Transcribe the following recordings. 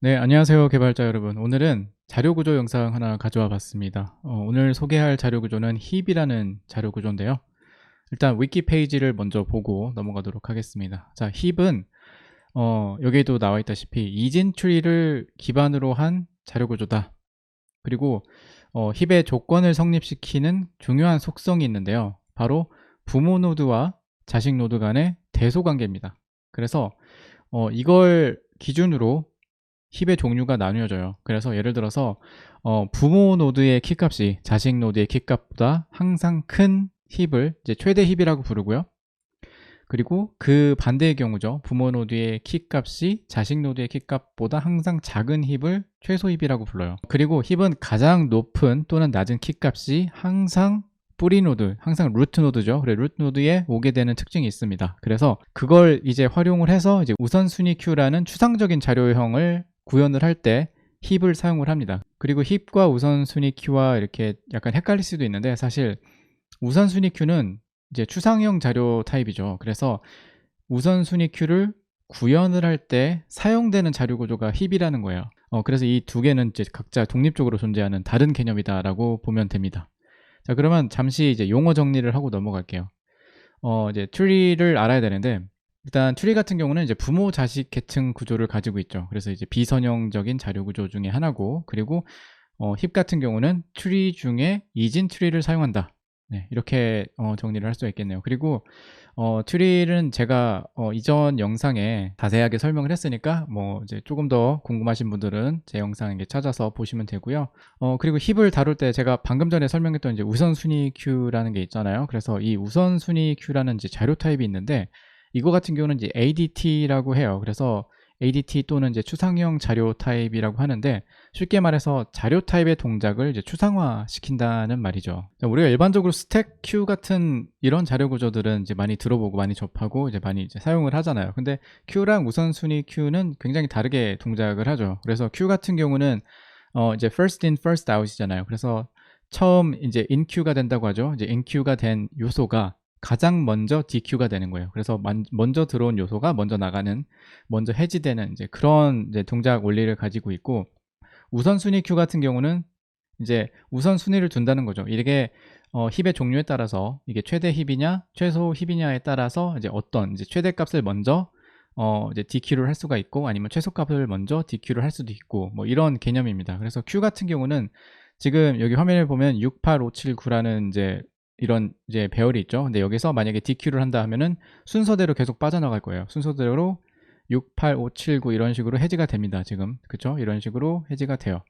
네, 안녕하세요, 개발자 여러분. 오늘은 자료 구조 영상 하나 가져와 봤습니다. 오늘 소개할 자료 구조는 힙이라는 자료 구조인데요. 일단 위키 페이지를 먼저 보고 넘어가도록 하겠습니다. 자, 힙은 여기에도 나와 있다시피 이진 트리를 기반으로 한 자료 구조다. 그리고 힙의 조건을 성립시키는 중요한 속성이 있는데요. 바로 부모 노드와 자식 노드 간의 대소 관계입니다. 그래서 이걸 기준으로 힙의 종류가 나뉘어져요. 그래서 예를 들어서 부모 노드의 키값이 자식 노드의 키값보다 항상 큰 힙을 이제 최대 힙이라고 부르고요. 그리고 그 반대의 경우죠. 부모 노드의 키값이 자식 노드의 키값보다 항상 작은 힙을 최소 힙이라고 불러요. 그리고 힙은 가장 높은 또는 낮은 키값이 항상 뿌리 노드, 항상 루트 노드죠. 그래 루트 노드에 오게 되는 특징이 있습니다. 그래서 그걸 이제 활용을 해서 이제 우선순위 큐라는 추상적인 자료형을 구현을 할 때 힙을 사용을 합니다. 그리고 힙과 우선순위 큐와 이렇게 약간 헷갈릴 수도 있는데 사실 우선순위 큐는 이제 추상형 자료 타입이죠. 그래서 우선순위 큐를 구현을 할 때 사용되는 자료 구조가 힙이라는 거예요. 그래서 이 두 개는 이제 각자 독립적으로 존재하는 다른 개념이다라고 보면 됩니다. 자, 그러면 잠시 이제 용어 정리를 하고 넘어갈게요. 이제 트리를 알아야 되는데 일단 트리 같은 경우는 이제 부모 자식 계층 구조를 가지고 있죠. 그래서 이제 비선형적인 자료 구조 중에 하나고, 그리고 힙 같은 경우는 트리 중에 이진 트리를 사용한다. 네, 이렇게 정리를 할 수 있겠네요. 그리고 트리는 제가 이전 영상에 자세하게 설명을 했으니까 뭐 이제 조금 더 궁금하신 분들은 제 영상에 찾아서 보시면 되고요. 그리고 힙을 다룰 때 제가 방금 전에 설명했던 이제 우선순위 큐라는 게 있잖아요. 그래서 이 우선순위 큐라는 이제 자료 타입이 있는데 이거 같은 경우는 이제 ADT라고 해요. 그래서 ADT 또는 이제 추상형 자료 타입이라고 하는데 쉽게 말해서 자료 타입의 동작을 이제 추상화 시킨다는 말이죠. 우리가 일반적으로 스택 큐 같은 이런 자료 구조들은 이제 많이 들어보고 많이 접하고 이제 많이 이제 사용을 하잖아요. 근데 큐랑 우선순위 큐는 굉장히 다르게 동작을 하죠. 그래서 큐 같은 경우는 이제 first in first out이잖아요. 그래서 처음 이제 in 큐가 된다고 하죠. 이제 in 큐가 된 요소가 가장 먼저 DQ가 되는 거예요. 그래서 먼저 들어온 요소가 먼저 나가는, 먼저 해지되는 이제 그런 이제 동작 원리를 가지고 있고, 우선순위 큐 같은 경우는 이제 우선순위를 둔다는 거죠. 이게 힙의 종류에 따라서 이게 최대 힙이냐 최소 힙이냐에 따라서 이제 어떤 이제 최대값을 먼저 이제 DQ를 할 수가 있고, 아니면 최소값을 먼저 DQ를 할 수도 있고, 뭐 이런 개념입니다. 그래서 q 같은 경우는 지금 여기 화면에 보면 68579라는 이제 이런 이제 배열이 있죠. 근데 여기서 만약에 DQ를 한다 하면은 순서대로 계속 빠져나갈 거예요. 순서대로 68579 이런 식으로 해지가 됩니다. 지금 그쵸? 이런 식으로 해지가 돼요.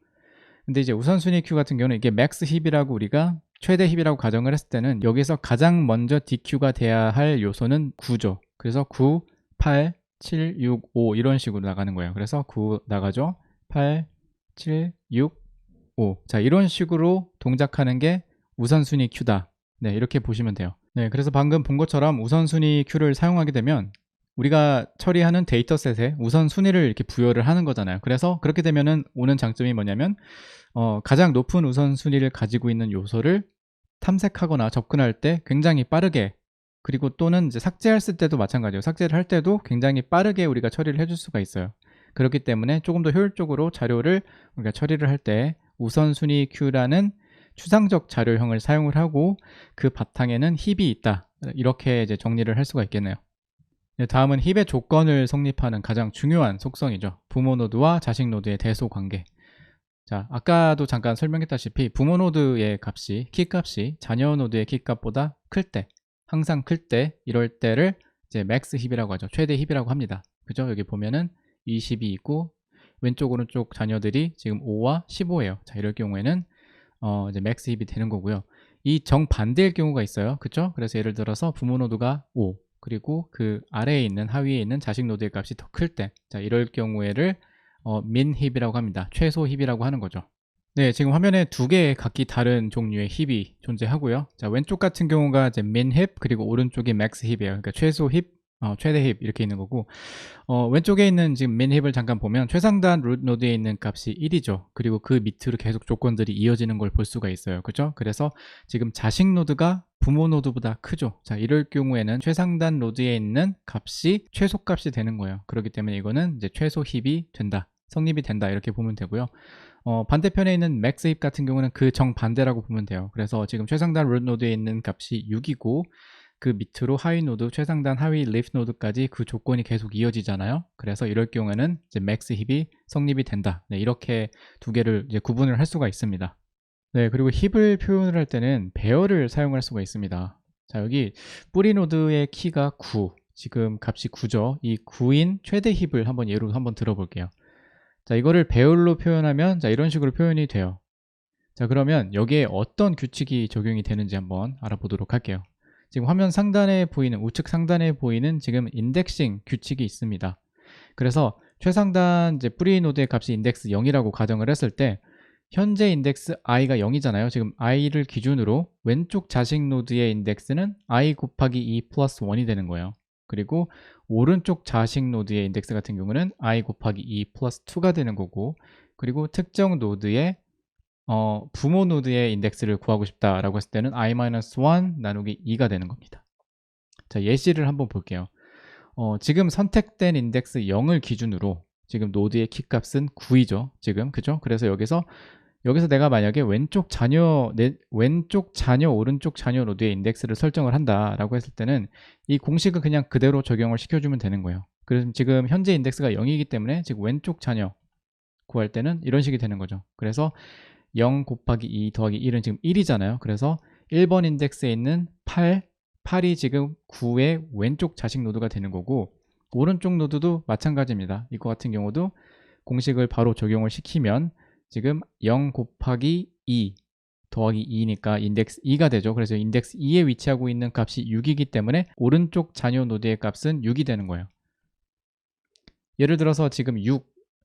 근데 이제 우선순위 q 같은 경우는 이게 맥스 힙이라고 우리가 최대 힙이라고 가정을 했을 때는 여기서 가장 먼저 DQ가 돼야 할 요소는 9죠. 그래서 9, 8, 7, 6, 5 이런 식으로 나가는 거예요. 그래서 9 나가죠. 8, 7, 6, 5. 자, 이런 식으로 동작하는 게 우선순위 큐다. 네, 이렇게 보시면 돼요. 네, 그래서 방금 본 것처럼 우선순위 큐를 사용하게 되면 우리가 처리하는 데이터셋에 우선순위를 이렇게 부여를 하는 거잖아요. 그래서 그렇게 되면은 오는 장점이 뭐냐면 가장 높은 우선순위를 가지고 있는 요소를 탐색하거나 접근할 때 굉장히 빠르게, 그리고 또는 이제 삭제했을 때도 마찬가지예요. 삭제를 할 때도 굉장히 빠르게 우리가 처리를 해줄 수가 있어요. 그렇기 때문에 조금 더 효율적으로 자료를 우리가 처리를 할 때 우선순위 큐라는 추상적 자료형을 사용을 하고 그 바탕에는 힙이 있다. 이렇게 이제 정리를 할 수가 있겠네요. 네, 다음은 힙의 조건을 성립하는 가장 중요한 속성이죠. 부모 노드와 자식 노드의 대소 관계. 자, 아까도 잠깐 설명했다시피 부모 노드의 값이, 키값이 자녀 노드의 키값보다 클 때, 항상 클 때, 이럴 때를 이제 맥스 힙이라고 하죠. 최대 힙이라고 합니다. 그죠? 여기 보면은 20이 있고 왼쪽 오른쪽 자녀들이 지금 5와 15예요. 자, 이럴 경우에는 이제 맥스 힙이 되는 거고요. 이 정반대일 경우가 있어요. 그쵸? 그래서 예를 들어서 부모 노드가 5, 그리고 그 아래에 있는, 하위에 있는 자식 노드의 값이 더 클 때, 자, 이럴 경우에를 민 힙이라고 합니다. 최소 힙이라고 하는 거죠. 네, 지금 화면에 두 개의 각기 다른 종류의 힙이 존재하고요. 자, 왼쪽 같은 경우가 이제 min 힙, 그리고 오른쪽이 max 힙이에요. 그러니까 최소 힙, 최대 힙 이렇게 있는 거고, 왼쪽에 있는 지금 min 힙을 잠깐 보면 최상단 룻 노드에 있는 값이 1이죠. 그리고 그 밑으로 계속 조건들이 이어지는 걸 볼 수가 있어요. 그죠? 그래서 지금 자식 노드가 부모 노드보다 크죠. 자, 이럴 경우에는 최상단 노드에 있는 값이 최소값이 되는 거예요. 그렇기 때문에 이거는 이제 최소 힙이 된다. 성립이 된다 이렇게 보면 되고요. 반대편에 있는 max 힙 같은 경우는 그 정반대라고 보면 돼요. 그래서 지금 최상단 root 노드에 있는 값이 6이고 그 밑으로 하위 노드, 최상단 하위 leaf 노드까지 그 조건이 계속 이어지잖아요. 그래서 이럴 경우에는 이제 max 힙이 성립이 된다. 네, 이렇게 두 개를 이제 구분을 할 수가 있습니다. 네, 그리고 힙을 표현을 할 때는 배열을 사용할 수가 있습니다. 자, 여기 뿌리 노드의 키가 9, 지금 값이 9죠. 이 9인 최대 힙을 한번 예로 한번 들어볼게요. 자, 이거를 배열로 표현하면 자, 이런 식으로 표현이 돼요. 자, 그러면 여기에 어떤 규칙이 적용이 되는지 한번 알아보도록 할게요. 지금 화면 상단에 보이는, 우측 상단에 보이는 지금 인덱싱 규칙이 있습니다. 그래서 최상단 이제 뿌리 노드의 값이 인덱스 0이라고 가정을 했을 때 현재 인덱스 i가 0이잖아요. 지금 i를 기준으로 왼쪽 자식 노드의 인덱스는 i 곱하기 2 플러스 1이 되는 거예요. 그리고 오른쪽 자식 노드의 인덱스 같은 경우는 i 곱하기 2 플러스 2가 되는 거고, 그리고 특정 노드의 부모 노드의 인덱스를 구하고 싶다라고 했을 때는 i-1 나누기 2가 되는 겁니다. 자, 예시를 한번 볼게요. 지금 선택된 인덱스 0을 기준으로 지금 노드의 키 값은 9이죠. 지금 그죠? 그래서 여기서 내가 만약에 왼쪽 자녀 오른쪽 자녀 노드의 인덱스를 설정을 한다라고 했을 때는 이 공식을 그냥 그대로 적용을 시켜주면 되는 거예요. 그래서 지금 현재 인덱스가 0이기 때문에 지금 왼쪽 자녀 구할 때는 이런 식이 되는 거죠. 그래서 0 곱하기 2 더하기 1은 지금 1이잖아요. 그래서 1번 인덱스에 있는 8이 지금 9의 왼쪽 자식 노드가 되는 거고, 오른쪽 노드도 마찬가지입니다. 이거 같은 경우도 공식을 바로 적용을 시키면 지금 0 곱하기 2 더하기 2니까 인덱스 2가 되죠. 그래서 인덱스 2에 위치하고 있는 값이 6이기 때문에 오른쪽 자녀 노드의 값은 6이 되는 거예요. 예를 들어서 지금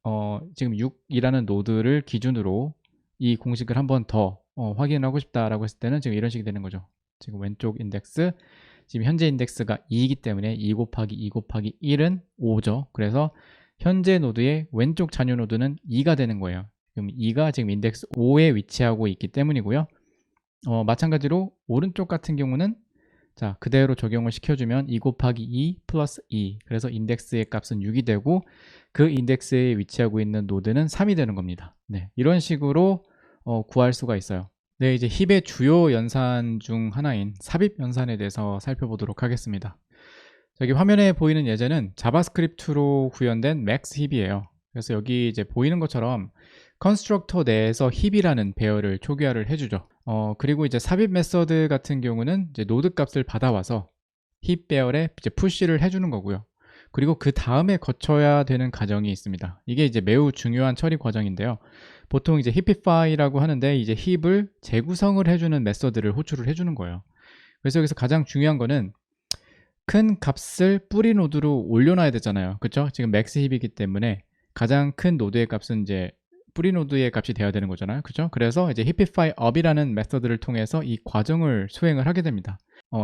6이라는 노드를 기준으로 이 공식을 한 번 더 확인하고 싶다라고 했을 때는 지금 이런 식이 되는 거죠. 지금 왼쪽 인덱스, 지금 현재 인덱스가 2이기 때문에 2 곱하기 2 곱하기 1은 5죠. 그래서 현재 노드의 왼쪽 자녀 노드는 2가 되는 거예요. 그럼 2가 지금 인덱스 5에 위치하고 있기 때문이고요. 마찬가지로 오른쪽 같은 경우는 자, 그대로 적용을 시켜주면 2 곱하기 2 플러스 2, 그래서 인덱스의 값은 6이 되고 그 인덱스에 위치하고 있는 노드는 3이 되는 겁니다. 네, 이런 식으로 구할 수가 있어요. 네, 이제 힙의 주요 연산 중 하나인 삽입 연산에 대해서 살펴보도록 하겠습니다. 여기 화면에 보이는 예제는 자바스크립트로 구현된 max 힙이에요. 그래서 여기 이제 보이는 것처럼 컨스트럭터 내에서 힙이라는 배열을 초기화를 해주죠. 그리고 이제 삽입 메서드 같은 경우는 이제 노드 값을 받아와서 힙 배열에 이제 푸시를 해주는 거고요. 그리고 그 다음에 거쳐야 되는 과정이 있습니다. 이게 이제 매우 중요한 처리 과정인데요. 보통 이제 힙ify라고 하는데 이제 힙을 재구성을 해주는 메서드를 호출을 해주는 거예요. 그래서 여기서 가장 중요한 거는 큰 값을 뿌리 노드로 올려놔야 되잖아요. 그렇죠? 지금 맥스 힙이기 때문에 가장 큰 노드의 값은 이제 뿌리 노드의 값이 되어야 되는 거잖아요. 그렇죠? 그래서 이제 hipify up이라는 메서드를 통해서 이 과정을 수행을 하게 됩니다.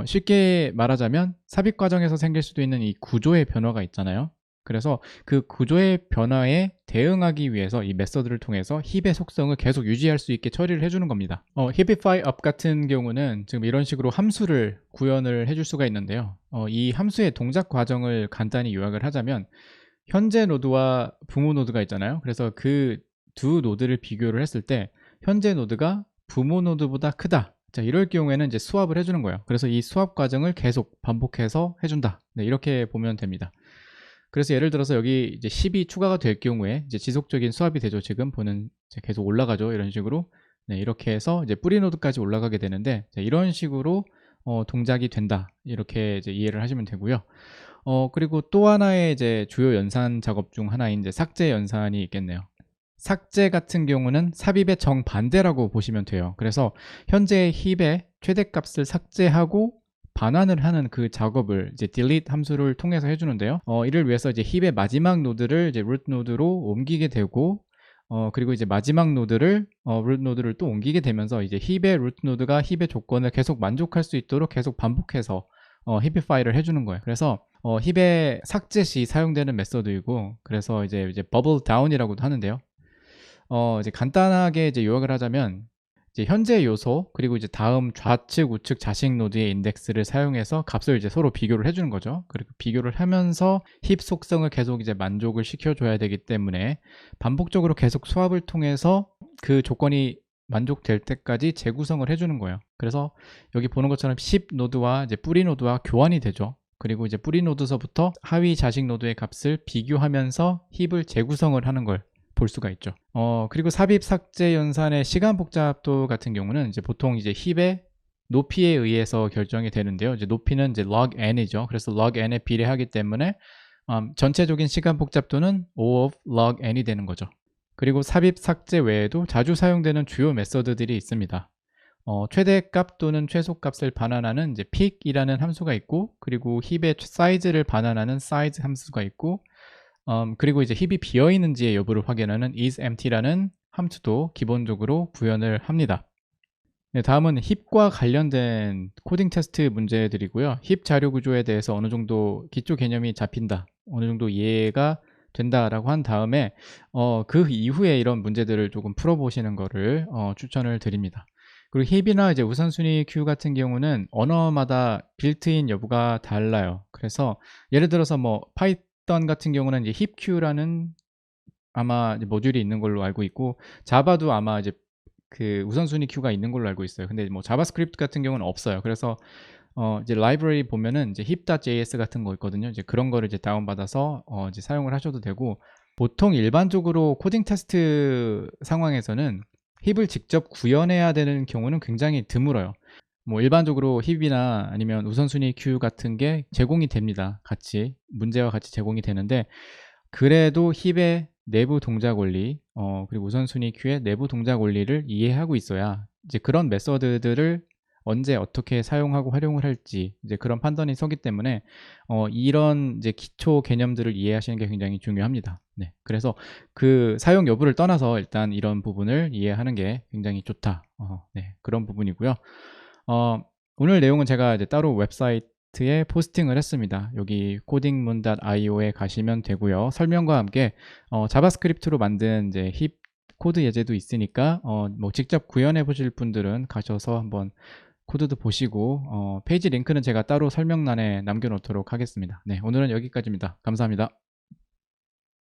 쉽게 말하자면 삽입 과정에서 생길 수도 있는 이 구조의 변화가 있잖아요. 그래서 그 구조의 변화에 대응하기 위해서 이 메서드를 통해서 힙의 속성을 계속 유지할 수 있게 처리를 해주는 겁니다. hipify up 같은 경우는 지금 이런 식으로 함수를 구현을 해줄 수가 있는데요. 이 함수의 동작 과정을 간단히 요약을 하자면 현재 노드와 부모 노드가 있잖아요. 그래서 그 두 노드를 비교를 했을 때 현재 노드가 부모 노드보다 크다. 자, 이럴 경우에는 이제 수합을 해주는 거예요. 그래서 이 수합 과정을 계속 반복해서 해준다. 네, 이렇게 보면 됩니다. 그래서 예를 들어서 여기 이제 10이 추가가 될 경우에 이제 지속적인 수합이 되죠. 지금 보는 이제 계속 올라가죠. 이런 식으로. 네, 이렇게 해서 이제 뿌리 노드까지 올라가게 되는데 자, 이런 식으로 동작이 된다. 이렇게 이제 이해를 하시면 되고요. 그리고 또 하나의 이제 주요 연산 작업 중 하나인 이제 삭제 연산이 있겠네요. 삭제 같은 경우는 삽입의 정반대라고 보시면 돼요. 그래서 현재 힙의 최대값을 삭제하고 반환을 하는 그 작업을 이제 delete 함수를 통해서 해주는데요. 이를 위해서 이제 힙의 마지막 노드를 이제 root 노드로 옮기게 되고, 그리고 이제 마지막 노드를 root 노드를 또 옮기게 되면서 이제 힙의 root 노드가 힙의 조건을 계속 만족할 수 있도록 계속 반복해서 hipify를 해주는 거예요. 그래서 힙의 삭제 시 사용되는 메서드이고, 그래서 이제 bubble down이라고도 하는데요. 이제 간단하게 이제 요약을 하자면 이제 현재 요소 그리고 이제 다음 좌측 우측 자식 노드의 인덱스를 사용해서 값을 이제 서로 비교를 해주는 거죠. 그리고 비교를 하면서 힙 속성을 계속 이제 만족을 시켜줘야 되기 때문에 반복적으로 계속 수합을 통해서 그 조건이 만족될 때까지 재구성을 해주는 거예요. 그래서 여기 보는 것처럼 10 노드와 이제 뿌리 노드와 교환이 되죠. 그리고 이제 뿌리 노드서부터 하위 자식 노드의 값을 비교하면서 힙을 재구성을 하는 걸 볼 수가 있죠. 그리고 삽입 삭제 연산의 시간 복잡도 같은 경우는 이제 보통 이제 힙의 높이에 의해서 결정이 되는데요. 이제 높이는 이제 log n이죠. 그래서 log n에 비례하기 때문에 전체적인 시간 복잡도는 O of log n이 되는 거죠. 그리고 삽입 삭제 외에도 자주 사용되는 주요 메서드들이 있습니다. 최대값 또는 최소값을 반환하는 이제 pick이라는 함수가 있고, 그리고 힙의 사이즈를 반환하는 size 함수가 있고, 그리고 이제 힙이 비어 있는지의 여부를 확인하는 isEmpty라는 함수도 기본적으로 구현을 합니다. 네, 다음은 힙과 관련된 코딩 테스트 문제들이고요. 힙 자료 구조에 대해서 어느 정도 기초 개념이 잡힌다, 어느 정도 이해가 된다라고 한 다음에 그 이후에 이런 문제들을 조금 풀어보시는 거를 추천을 드립니다. 그리고 힙이나 이제 우선순위 큐 같은 경우는 언어마다 빌트인 여부가 달라요. 그래서 예를 들어서 뭐 파이썬 같은 경우는 이제 힙큐라는 아마 이제 모듈이 있는 걸로 알고 있고, 자바도 아마 이제 그 우선순위 큐가 있는 걸로 알고 있어요. 근데 뭐 자바스크립트 같은 경우는 없어요. 그래서 이제 라이브러리 보면은 이제 hip.js 같은 거 있거든요. 이제 그런 거를 이제 다운받아서 이제 사용을 하셔도 되고, 보통 일반적으로 코딩 테스트 상황에서는 힙을 직접 구현해야 되는 경우는 굉장히 드물어요. 뭐 일반적으로 힙이나 아니면 우선순위 큐 같은 게 제공이 됩니다. 같이 문제와 같이 제공이 되는데, 그래도 힙의 내부 동작 원리 그리고 우선순위 큐의 내부 동작 원리를 이해하고 있어야 이제 그런 메서드들을 언제 어떻게 사용하고 활용을 할지 이제 그런 판단이 서기 때문에 이런 이제 기초 개념들을 이해하시는 게 굉장히 중요합니다. 네, 그래서 그 사용 여부를 떠나서 일단 이런 부분을 이해하는 게 굉장히 좋다. 네, 그런 부분이고요. 오늘 내용은 제가 이제 따로 웹사이트에 포스팅을 했습니다. 여기 codingmoon.io에 가시면 되고요. 설명과 함께 자바스크립트로 만든 이제 힙 코드 예제도 있으니까 뭐 직접 구현해 보실 분들은 가셔서 한번 코드도 보시고 페이지 링크는 제가 따로 설명란에 남겨 놓도록 하겠습니다. 네, 오늘은 여기까지입니다. 감사합니다.